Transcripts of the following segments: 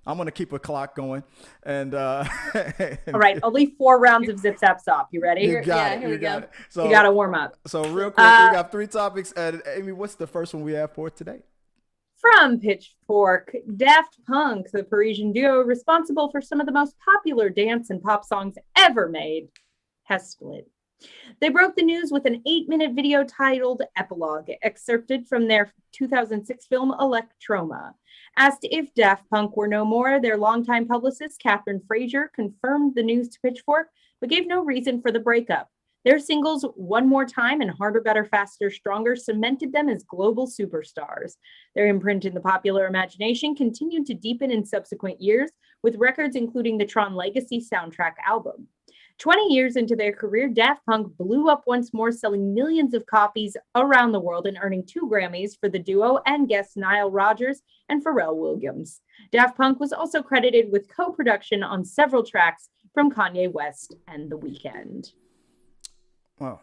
I'm gonna keep a clock going, and All right, only 4 rounds of zip zap stop. You ready? you got Yeah, it. here You we got go. it. So You got to warm up. So real quick, we got 3 topics, and Amy, what's the first one we have for today? From Pitchfork, Daft Punk, the Parisian duo responsible for some of the most popular dance and pop songs ever made, has split. They broke the news with an 8-minute video titled Epilogue, excerpted from their 2006 film Electroma. Asked if Daft Punk were no more, their longtime publicist, Kathryn Frazier, confirmed the news to Pitchfork, but gave no reason for the breakup. Their singles One More Time and Harder, Better, Faster, Stronger cemented them as global superstars. Their imprint in the popular imagination continued to deepen in subsequent years, with records including the Tron Legacy soundtrack album. 20 years into their career, Daft Punk blew up once more, selling millions of copies around the world and earning 2 Grammys for the duo and guests Nile, Rodgers, and Pharrell Williams. Daft Punk was also credited with co-production on several tracks from Kanye West and The Weeknd. Well,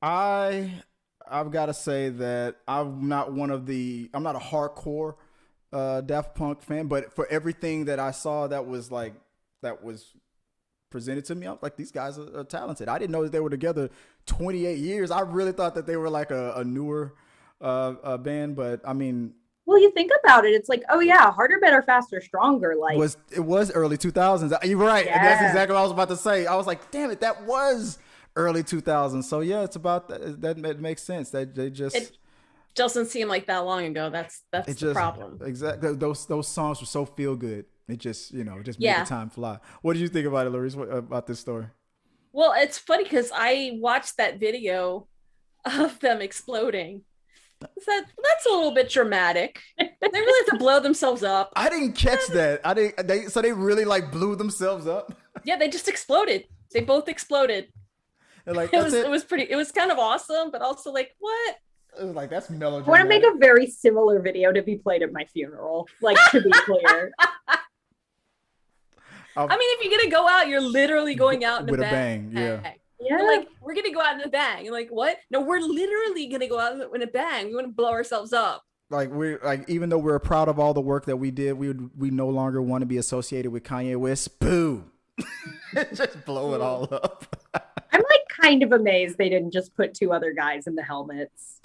I've got to say that I'm not a hardcore Daft Punk fan, but for everything that I saw that was presented to me, I was like, these guys are talented. I didn't know that they were together 28 years. I really thought that they were like a newer band, but I mean, well, you think about it, it's like, oh yeah, Harder, Better, Faster, Stronger. Like it was early 2000s. You're right. Yeah. And that's exactly what I was about to say. I was like, damn it, that was early 2000s. So yeah, it's about that makes sense. That they just It doesn't seem like that long ago. That's the problem. Exactly. Those songs were so feel good. It just made the time fly. What did you think about it, Larisse? About this story? Well, it's funny because I watched that video of them exploding. That's a little bit dramatic. They really have to blow themselves up. I didn't catch that. So they really like blew themselves up. Yeah, they just exploded. They both exploded. Like, it was kind of awesome, but also like, what? It was like, that's melodramatic. I want to make a very similar video to be played at my funeral, like, to be clear. I mean, if you're gonna go out, you're literally going out in with a a bang. Yeah. Yeah. Like, we're gonna go out in a bang. You're like, what? No, we're literally gonna go out in a bang. We want to blow ourselves up. Like, even though we're proud of all the work that we did, we no longer want to be associated with Kanye West. Boo! Just blow it all up. I'm like kind of amazed they didn't just put 2 other guys in the helmets.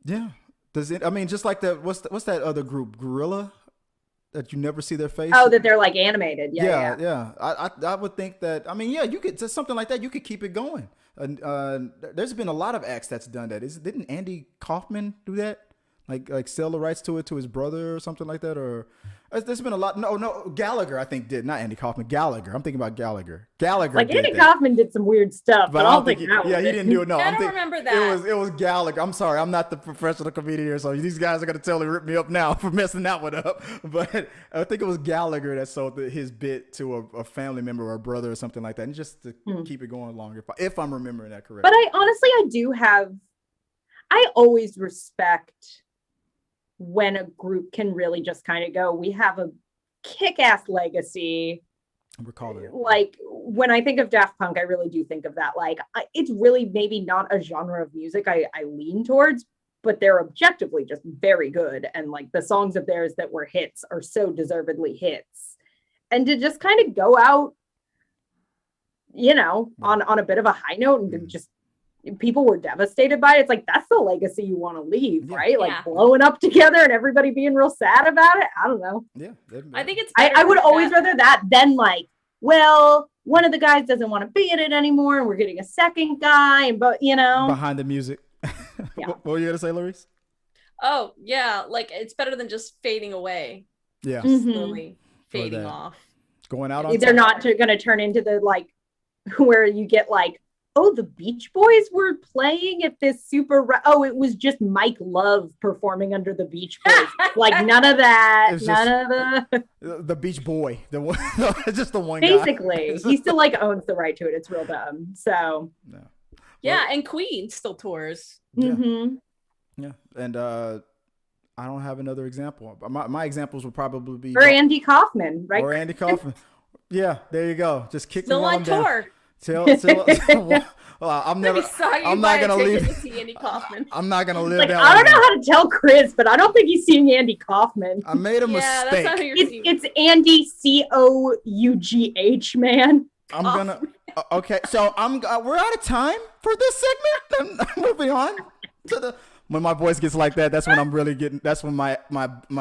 Yeah. Does it? I mean, just like what's that other group, Gorilla? That you never see their face. Oh, that they're like animated. Yeah. I would think that. I mean, yeah, you could just something like that. You could keep it going. There's been a lot of acts that's done that. Didn't Andy Kaufman do that? Like sell the rights to it to his brother or something like that? Or there's been a lot. No, Gallagher I think did. Not Andy Kaufman. Gallagher. I'm thinking about Gallagher. Like Andy Kaufman did some weird stuff, but I don't think that. Yeah, he didn't do it. No, I don't remember that. It was Gallagher. I'm sorry, I'm not the professional comedian here, so these guys are gonna totally rip me up now for messing that one up. But I think it was Gallagher that sold his bit to a family member or a brother or something like that, and just to keep it going longer. If I'm remembering that correctly. But I always respect when a group can really just kind of go, we have a kick-ass legacy. Recall it. Like, when I think of Daft Punk, I really do think of that. Like, it's really maybe not a genre of music I lean towards, but they're objectively just very good. And like the songs of theirs that were hits are so deservedly hits. And to just kind of go out, on a bit of a high note and just people were devastated by it. It's like, that's the legacy you want to leave, right? Like blowing up together and everybody being real sad about it. I don't know. Yeah. I think it's I would always rather that than like, well, one of the guys doesn't want to be in it anymore and we're getting a second guy, but behind the music. Yeah. What were you gonna say, Larisse? Oh yeah, like it's better than just fading away. Yeah. Slowly fading off. Going out on they're not going to turn into the like where you get like, oh, the Beach Boys were playing at this it was just Mike Love performing under the Beach Boys. Like none of that. The Beach Boy. The one, just the one Basically, guy. he still like owns the right to it. It's real dumb. So no. Yeah, and Queen still tours. Yeah. Mm-hmm. Yeah. And I don't have another example. My examples would probably be or Andy Kaufman, right? Or Andy Kaufman. Yeah, there you go. Just kick Still me while on I'm down. tour. Well, I'm Let never. me saw you I'm buy not a gonna ticket leave. to see Andy Kaufman. I'm not gonna live Like, down. I don't know how to tell Chris, but I don't think he's seeing Andy Kaufman. I made a Yeah, that's not who mistake. you're seeing. It's Andy Cough, man. I'm gonna. Okay, so we're out of time for this segment. I'm moving on to the. When my voice gets like that, that's when I'm really getting. That's when my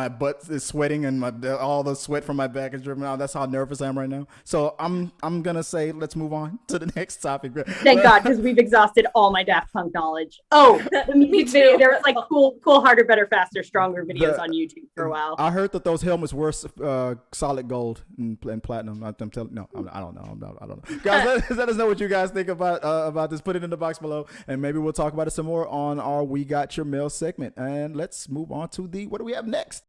butt is sweating and all the sweat from my back is dripping out. That's how nervous I am right now. So I'm gonna say let's move on to the next topic. Thank God, because we've exhausted all my Daft Punk knowledge. Oh, the music video. There was like cool, harder, better, faster, stronger videos on YouTube for a while. I heard that those helmets were solid gold and platinum. I'm telling. No, I don't know. I don't know. Guys, let us know what you guys think about this. Put it in the box below, and maybe we'll talk about it some more on our We Got Your Mail segment. And let's move on to what do we have next?